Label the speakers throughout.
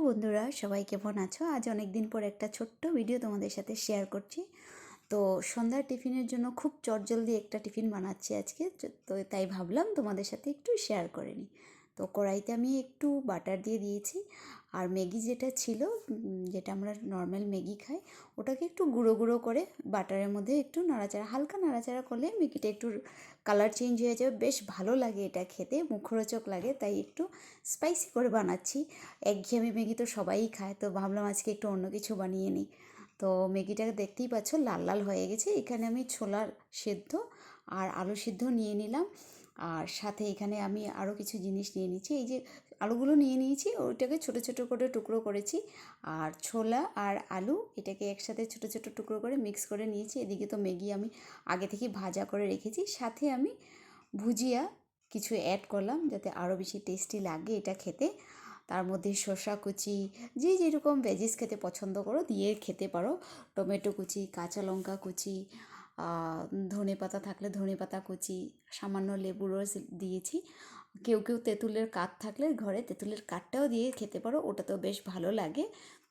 Speaker 1: বন্ধুরা, সবাই কেমন আছো? আজ অনেক দিন পর একটা ছোট্ট ভিডিও তোমাদের সাথে শেয়ার করছি। তো সন্ধ্যার টিফিনের জন্য খুব চটজলদি একটা টিফিন বানাচ্ছি আজকে। তো তাই ভাবলাম তোমাদের সাথে একটু শেয়ার করে নিই। তো কড়াইতে আমি একটু বাটার দিয়ে দিয়েছি। আর ম্যাগি যেটা ছিল, যেটা আমরা নর্মাল ম্যাগি খাই, ওটাকে একটু গুঁড়ো গুঁড়ো করে বাটারের মধ্যে একটু নাড়াচাড়া, হালকা নাড়াচাড়া করলে ম্যাগিটা একটু কালার চেঞ্জ হয়ে যাবে, বেশ ভালো লাগে এটা খেতে, মুখরোচক লাগে। তাই একটু স্পাইসি করে বানাচ্ছি। একঘেয়েমি ম্যাগি তো সবাই খায়, তো ভাবলাম আজকে একটু অন্য কিছু বানিয়ে নিই। তো ম্যাগিটাকে দেখতেই পাচ্ছ লাল লাল হয়ে গেছে। এখানে আমি ছোলার সেদ্ধ আর আলু সিদ্ধ নিয়ে নিলাম। আর সাথে এখানে আমি আরও কিছু জিনিস নিয়ে নিচ্ছি। এই যে আলুগুলো নিয়ে নিয়েছি, ওইটাকে ছোটো ছোটো করে টুকরো করেছি। আর ছোলা আর আলু এটাকে একসাথে ছোটো ছোটো টুকরো করে মিক্স করে নিয়েছি। এদিকে তো ম্যাগি আমি আগে থেকে ভাজা করে রেখেছি। সাথে আমি ভুজিয়া কিছু অ্যাড করলাম যাতে আরও বেশি টেস্টি লাগে এটা খেতে। তার মধ্যে শসা কুচি, যে যেরকম ভেজিস খেতে পছন্দ করো দিয়ে খেতে পারো। টমেটো কুচি, কাঁচা লঙ্কা কুচি, ধনে পাতা থাকলে ধনে পাতা কুচি, সামান্য লেবু রস দিয়েছি। কেউ কেউ তেঁতুলের কাঠ থাকলে ঘরে তেঁতুলের কাঠটাও দিয়ে খেতে পারো, ওটাতেও বেশ ভালো লাগে।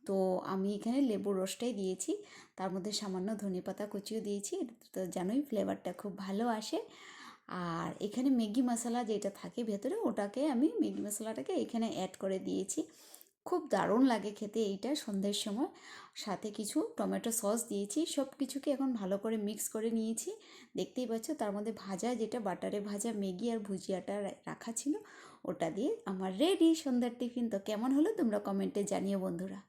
Speaker 1: তো আমি এখানে লেবুর রসটাই দিয়েছি, তার মধ্যে সামান্য ধনে পাতা কুচিও দিয়েছি। তো জানোই ফ্লেভারটা খুব ভালো আসে। আর এখানে ম্যাগি মশলা যেটা থাকে ভেতরে, ওটাকে আমি ম্যাগি মশলাটাকে এখানে অ্যাড করে দিয়েছি। খুব দারুণ লাগে খেতে এইটা সন্ধ্যের সময়। সাথে কিছু টমেটো সস দিয়েছি। সব কিছুকে এখন ভালো করে মিক্স করে নিয়েছি। দেখতেই পাচ্ছ তার মধ্যে ভাজা, যেটা বাটারে ভাজা ম্যাগি আর ভুজিয়াটা রাখা ছিল, ওটা দিয়ে আমার রেডি সন্ধ্যার টিফিন। তো কেমন হলো তোমরা কমেন্টে জানিও বন্ধুরা।